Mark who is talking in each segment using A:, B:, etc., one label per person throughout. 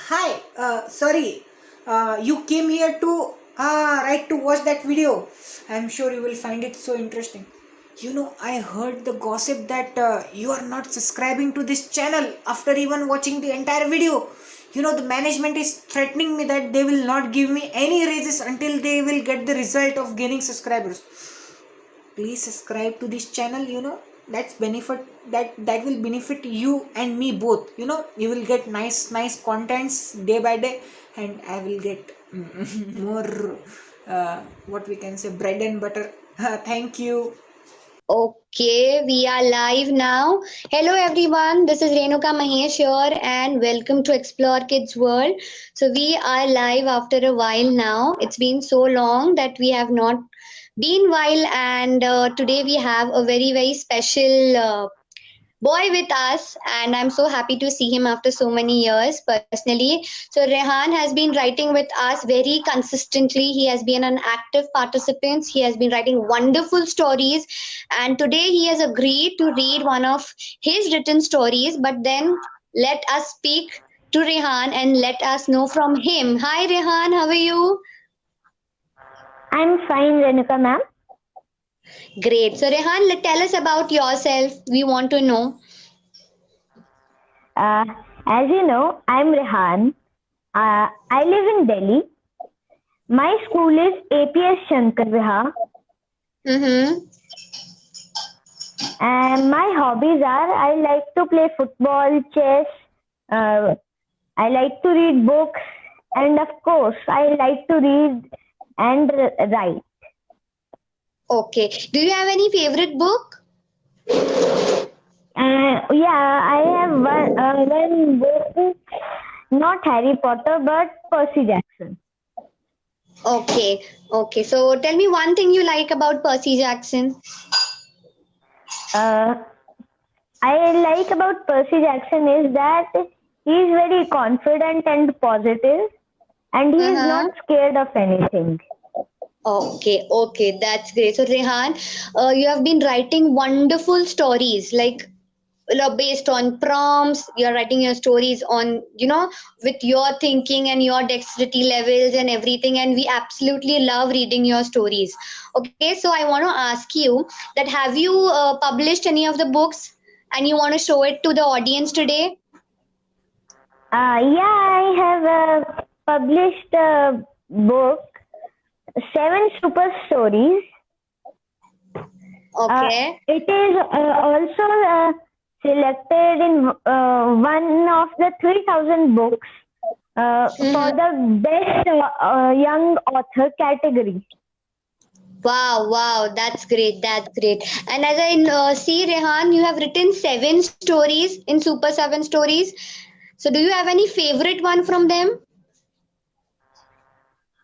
A: Hi, sorry. You came here to right to watch that video. I'm sure you will find it so interesting. I heard the gossip that you are not subscribing to this channel after even watching the entire video. The management is threatening me that they will not give me any raises until they will get the result of gaining subscribers. Please subscribe to this channel. That will benefit you and me both. You will get nice contents day by day, and I will get more what we can say, bread and butter. Thank you.
B: Okay, we are live now. Hello everyone, this is Renuka Mahesh here and welcome to Explore Kids World. So we are live after a while now. It's been so long that we have not been while and today we have a very special boy with us, and I'm so happy to see him after so many years personally. So Rehan has been writing with us very consistently. He has been an active participant. He has been writing wonderful stories, and today he has agreed to read one of his written stories. But then let us speak to Rehan and let us know from him. Hi Rehan, how are you?
C: I'm fine, Renuka ma'am.
B: Great. So Rehan, tell us about yourself. We want to know.
C: Uh, as you know, I'm Hrihaan. I live in Delhi. My school is APS Shankar Viha,
B: Mm-hmm.
C: and my hobbies are I like to play football, chess, uh, I like to read books, and of course, I like to read and write.
B: Okay. Do you have any favorite book?
C: Yeah, I have one book, not Harry Potter, but Percy Jackson.
B: Okay, okay. So tell me one thing you like about Percy Jackson.
C: Uh, I like about Percy Jackson is that he is very confident and positive, and he is
B: Uh-huh.
C: not scared of anything.
B: Okay, okay, that's great. So Rehan, you have been writing wonderful stories, like based on prompts. You're writing your stories on, with your thinking and your dexterity levels and everything. And we absolutely love reading your stories. Okay, so I want to ask you that have you published any of the books and you want to show it to the audience today?
C: Yeah, I have published a book, Seven Super Stories. Uh,
B: Okay.
C: it is also selected in one of the 3,000 books for
B: Mm-hmm.
C: the best young author category.
B: Wow, wow, that's great, that's great. And as I see, Rehan, you have written seven stories in Super Seven Stories. So, do you have any favorite one from them?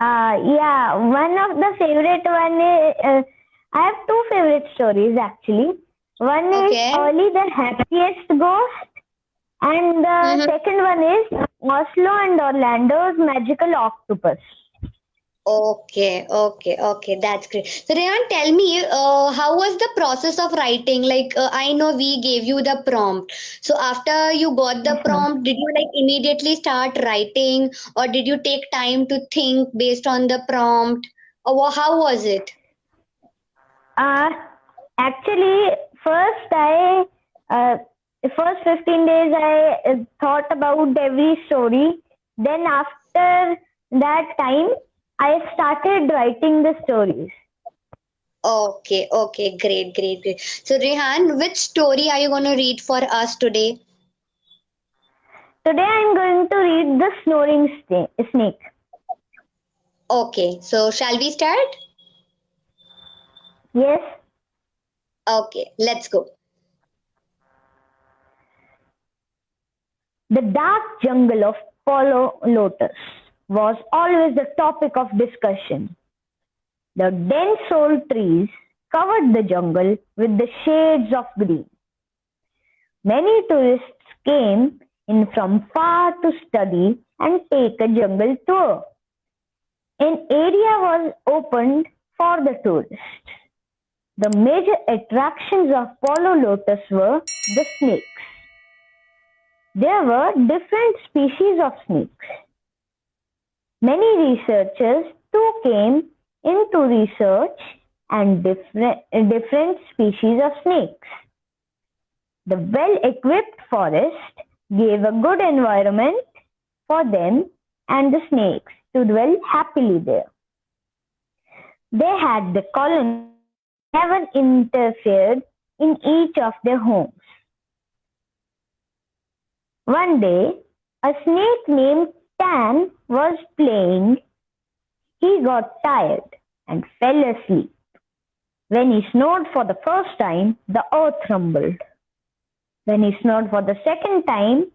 C: Yeah, one of the favorite one is I have two favorite stories actually. One is
B: Okay.
C: Ollie the Happiest Ghost, and the
B: Mm-hmm.
C: second one is Oslo and Orlando's Magical Octopus.
B: Okay, okay, okay, that's great. So, Rehan, tell me, how was the process of writing? Like, I know we gave you the prompt. So, after you got the
C: Uh-huh.
B: prompt, did you like immediately start writing, or did you take time to think based on the prompt, or how was it?
C: Uh, Actually, first I uh, first 15 days I thought about every story. Then after that time, I started writing the stories.
B: Okay, okay, great, great, great. So, Rehan, which story are you going to read for us today?
C: Today I'm going to read The Snoring Snake.
B: Okay, so shall we start?
C: Yes,
B: Okay, let's go.
C: the dark jungle of Palo Lotus was always the topic of discussion. The dense old trees covered the jungle with the shades of green. Many tourists came in from far to study and take a jungle tour. An area was opened for the tourists. The major attractions of Palo Lotus were the snakes. There were different species of snakes. Many researchers too came into research and different species of snakes. The well-equipped forest gave a good environment for them and the snakes to dwell happily there. They had the colony never interfered in each of their homes. One day, a snake named Tan was playing. He got tired and fell asleep. When he snored for the first time, the earth rumbled. When he snored for the second time,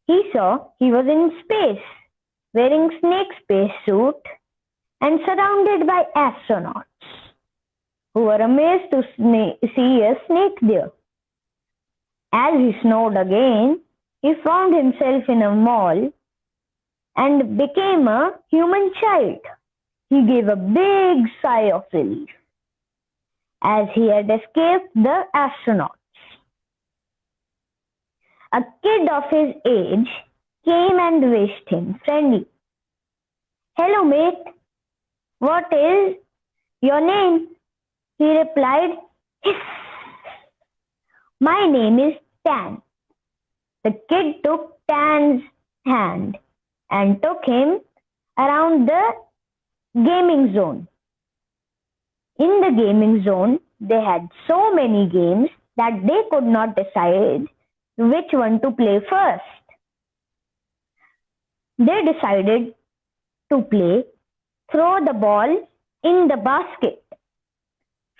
C: he saw he was in space, wearing snake spacesuit and surrounded by astronauts who were amazed to see a snake there. As he snored again, he found himself in a mall and became a human child. He gave a big sigh of relief as he had escaped the astronauts. A kid of his age came and wished him friendly. "Hello, mate. What is your name?" He replied, "Hiss. My name is Tan." The kid took Tan's hand and took him around the gaming zone. In the gaming zone, they had so many games that they could not decide which one to play first. They decided to play throw the ball in the basket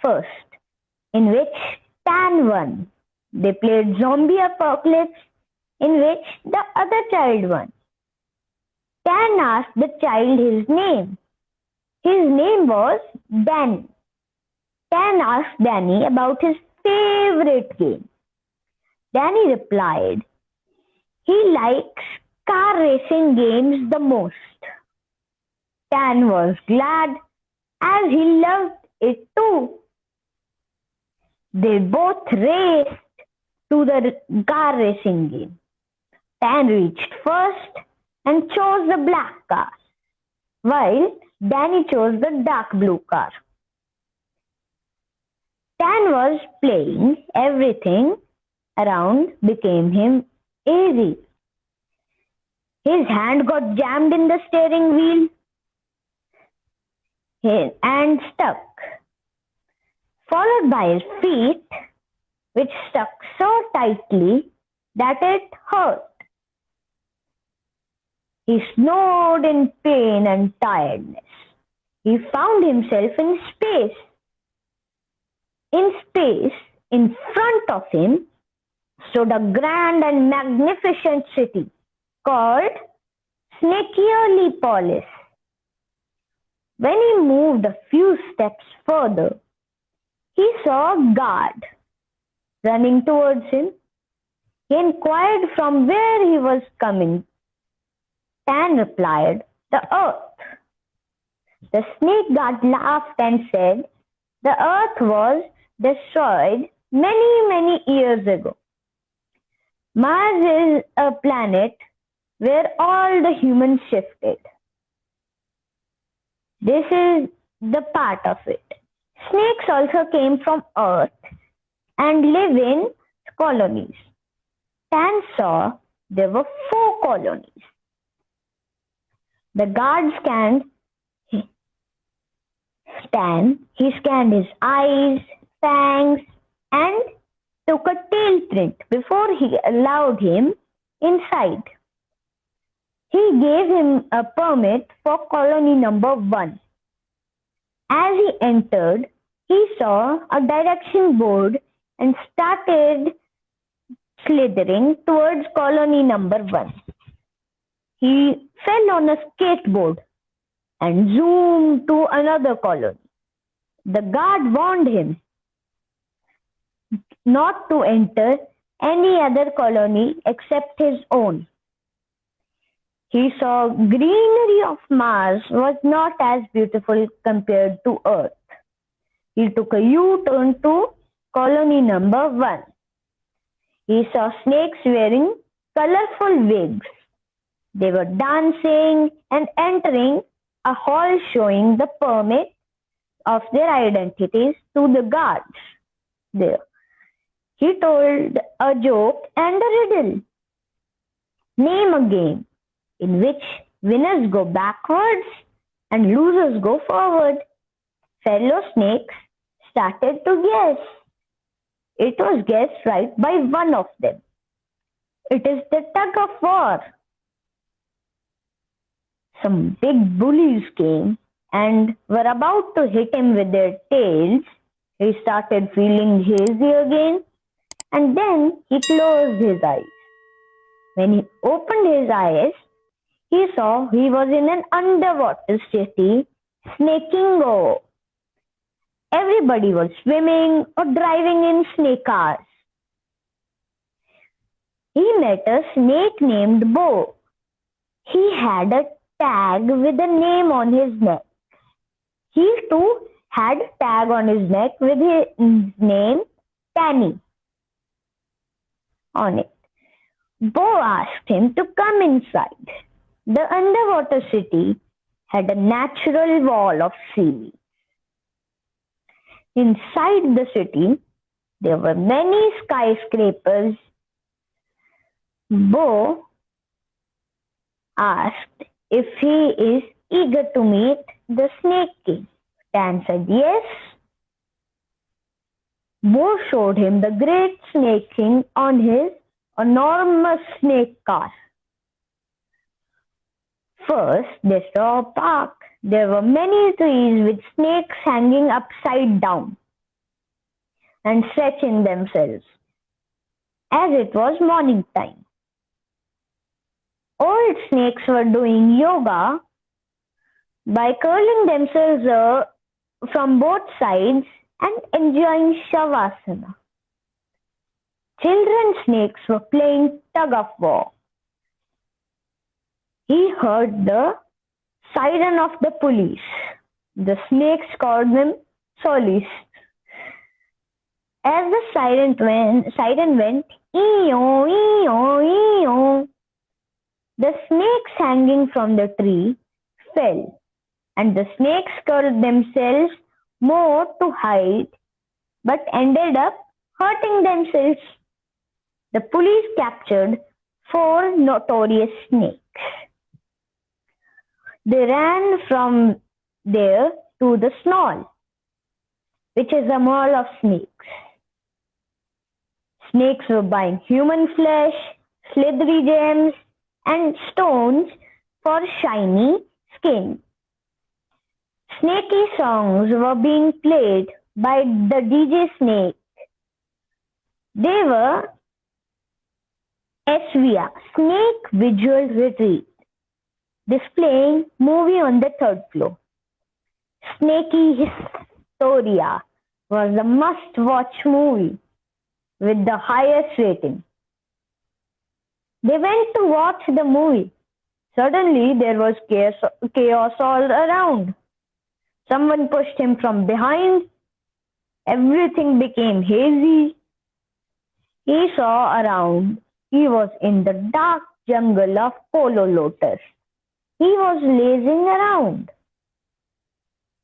C: first, in which Tan won. They played zombie apocalypse, in which the other child won. Tan asked the child his name. His name was Danny. Tan asked Danny about his favorite game. Danny replied, he likes car racing games the most. Tan was glad as he loved it too. They both raced to the car racing game. Tan reached first and chose the black car, while Danny chose the dark blue car. Tan was playing, everything around became him easy. His hand got jammed in the steering wheel and stuck, followed by his feet, which stuck so tightly that it hurt. He snored in pain and tiredness. He found himself in space. In space, in front of him, stood a grand and magnificent city called Snakeopolis. When he moved a few steps further, he saw a guard running towards him. He inquired from where he was coming. Tan replied, "The earth." The snake guard laughed and said, "The earth was destroyed many years ago. Mars is a planet where all the humans shifted. This is the part of it. Snakes also came from Earth and live in colonies." Tan saw there were 4 colonies. The guard scanned Tan. He scanned his eyes, fangs, and took a tail print before he allowed him inside. He gave him a permit for colony number 1. As he entered, he saw a direction board and started slithering towards colony number 1. He fell on a skateboard and zoomed to another colony. The guard warned him not to enter any other colony except his own. He saw greenery of Mars was not as beautiful compared to Earth. He took a U-turn to colony number 1. He saw snakes wearing colorful wigs. They were dancing and entering a hall showing the permit of their identities to the guards there. He told a joke and a riddle. Name a game in which winners go backwards and losers go forward. Fellow snakes started to guess. It was guessed right by one of them. It is the tug of war. Some big bullies came and were about to hit him with their tails. He started feeling hazy again, and then he closed his eyes. When he opened his eyes, he saw he was in an underwater city, Snakingo. Everybody was swimming or driving in snake cars. He met a snake named Bo. He had a tag with a name on his neck. He too had a tag on his neck with his name Tanny on it. Bo asked him to come inside. The underwater city had a natural wall of seaweed. Inside the city, there were many skyscrapers. Bo asked if he is eager to meet the Snake King. Tan said yes. Bo showed him the great Snake King on his enormous snake car. First, they saw a park. There were many trees with snakes hanging upside down and stretching themselves, as it was morning time. Old snakes were doing yoga by curling themselves from both sides and enjoying shavasana. Children snakes were playing tug of war. He heard the siren of the police. The snakes called them solis. As the siren went, ee-oh, ee-oh, ee-oh, the snakes hanging from the tree fell, and the snakes curled themselves more to hide, but ended up hurting themselves. The police captured 4 notorious snakes. They ran from there to the Snarl, which is a mall of snakes. Snakes were buying human flesh, slithery gems, and stones for shiny skin. Snaky songs were being played by the DJ Snake. They were SVR, Snake Visual Retreat, displaying movie on the 3rd floor. Snaky Historia was the must-watch movie with the highest rating. They went to watch the movie. Suddenly, there was chaos all around. Someone pushed him from behind. Everything became hazy. He saw around. He was in the dark jungle of Polo Lotus. He was lazing around.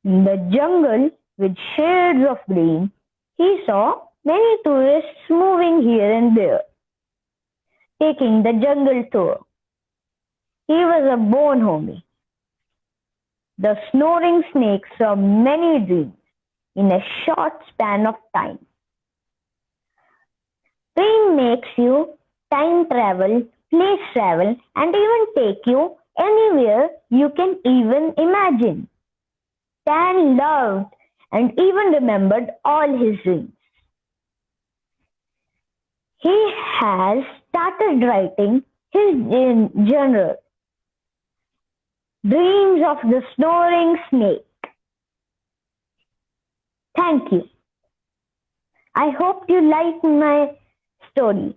C: In the jungle with shades of green, he saw many tourists moving here and there, taking the jungle tour. He was a bonhomie. The snoring snake saw many dreams in a short span of time. Dream makes you time travel, place travel, and even take you anywhere you can even imagine. Tan loved and even remembered all his dreams. He has started writing his journal, Dreams of the Snoring Snake. Thank you. I hope you liked my story.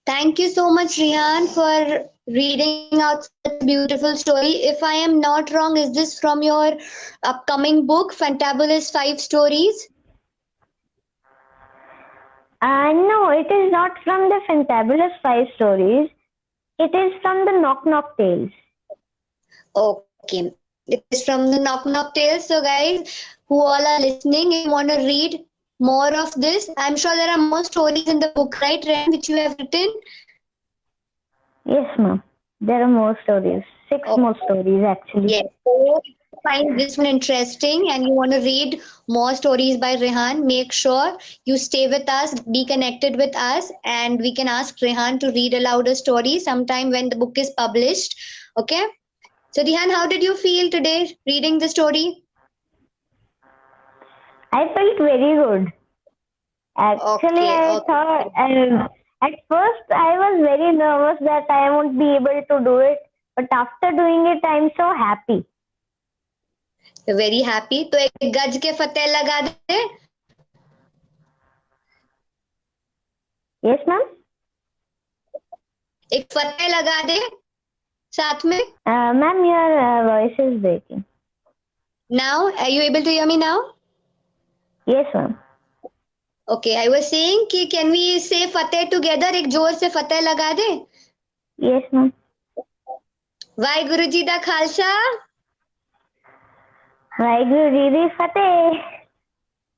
B: Thank you so much, Hrihaan, for reading out such a beautiful story. If I am not wrong, is this from your upcoming book, Fantabulous 5 Stories?
C: No, it is not from the Fantabulous Five Stories. It is from the Knock Knock Tales.
B: Okay, it is from the Knock Knock Tales. So, guys, who all are listening, if you want to read more of this, I'm sure there are more stories in the book, right, Ren, which you have written?
C: Yes, ma'am. There are more stories. Six
B: Oh,
C: more stories, actually.
B: yes. So, if you find this one interesting and you want to read more stories by Rehan, make sure you stay with us, be connected with us, and we can ask Rehan to read aloud a story sometime when the book is published. Okay? So, Rehan, how did you feel today reading the story?
C: I felt very good. Actually,
B: Okay,
C: I
B: okay.
C: thought at first I was very nervous that I won't be able to do it, but after doing it, I'm so happy.
B: Very happy तो एक गज के फतेह लगा दे
C: Yes, ma'am.
B: एक फतेह लगा दे साथ में
C: Ma'am, your voice is breaking.
B: Now are you able to hear me now
C: Yes, ma'am.
B: Okay I was saying कि can we say Fateh together एक जोर से फतेह लगा दे
C: Yes, ma'am.
B: वाहिगुरु जी दा Khalsa
C: Waheguru Ji Di Fateh.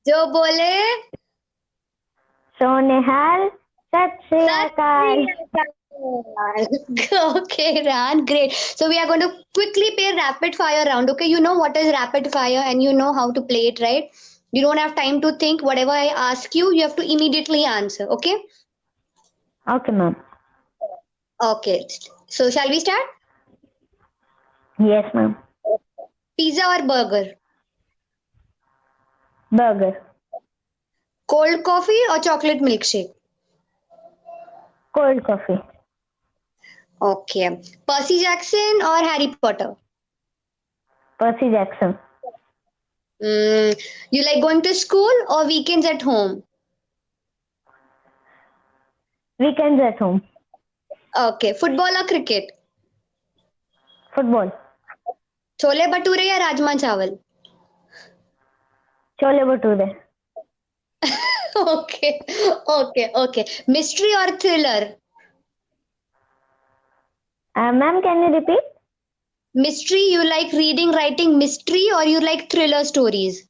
B: जो बोले
C: Sonehal Sat Sri
B: सत
C: Akal.
B: okay Ran, great. So we are going to quickly play rapid fire round. Okay, you know what is rapid fire and you know how to play it, right? You don't have time to think. Whatever I ask you, you have to immediately answer. Okay.
C: Okay, ma'am.
B: Okay. So shall we start?
C: Yes, ma'am.
B: Pizza or burger?
C: Burger.
B: Cold coffee or chocolate milkshake?
C: Cold coffee.
B: Okay. Percy Jackson or Harry Potter?
C: Percy Jackson.
B: You like going to school or weekends at home?
C: Weekends at home.
B: Okay. Football or cricket?
C: Football.
B: Chole bhature या राजमा चावल?
C: Chole Bhature.
B: Okay. Okay. Okay. Mystery or thriller?
C: Ma'am, can you repeat?
B: Mystery, you like reading, writing mystery or you like thriller stories?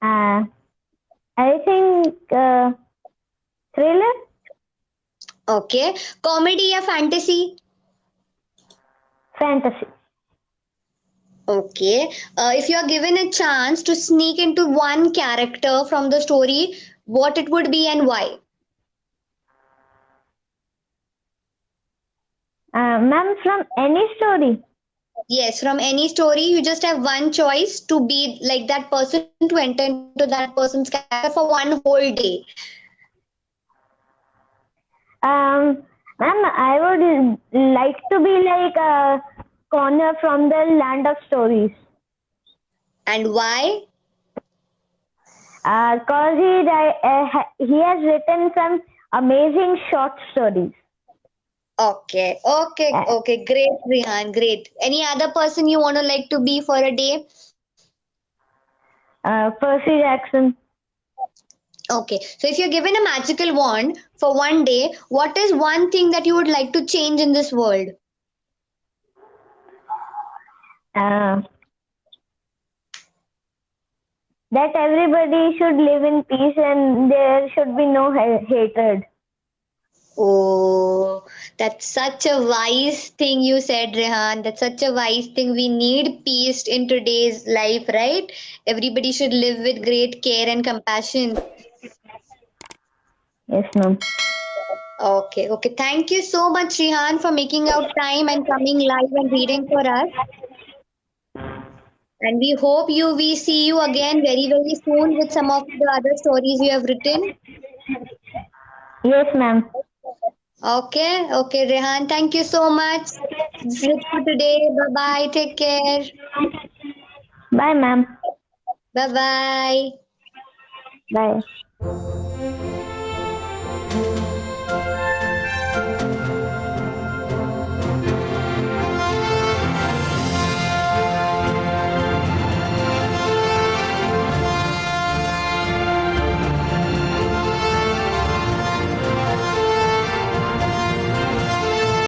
C: I think thriller.
B: Okay. Comedy या fantasy?
C: Fantasy.
B: Okay. If you are given a chance to sneak into one character from the story, what it would be and why?
C: Ma'am, from any story.
B: Yes, from any story, you just have one choice to be like that person, to enter into that person's character for one whole day.
C: Ma'am, I would like to be like Connor from the Land of Stories.
B: And why?
C: Cause he has written some amazing short stories.
B: Okay, okay, okay. Great, Hrihaan, great. Any other person you want to like to be for a day?
C: Percy Jackson.
B: Okay, so if you're given a magical wand for one day, what is one thing that you would like to change in this world?
C: That everybody should live in peace and there should be no hatred.
B: Oh, that's such a wise thing you said, Rehan. That's such a wise thing. We need peace in today's life, right? Everybody should live with great care and compassion.
C: Yes, ma'am.
B: Okay, okay. Thank you so much, Rehan, for making out time and coming live and reading for us. And we hope we see you again very, very soon with some of the other stories you have written.
C: Yes, ma'am.
B: Okay, okay, Rehan. Thank you so much. This is it for today. Bye bye. Take care.
C: Bye, ma'am.
B: Bye bye.
C: Bye.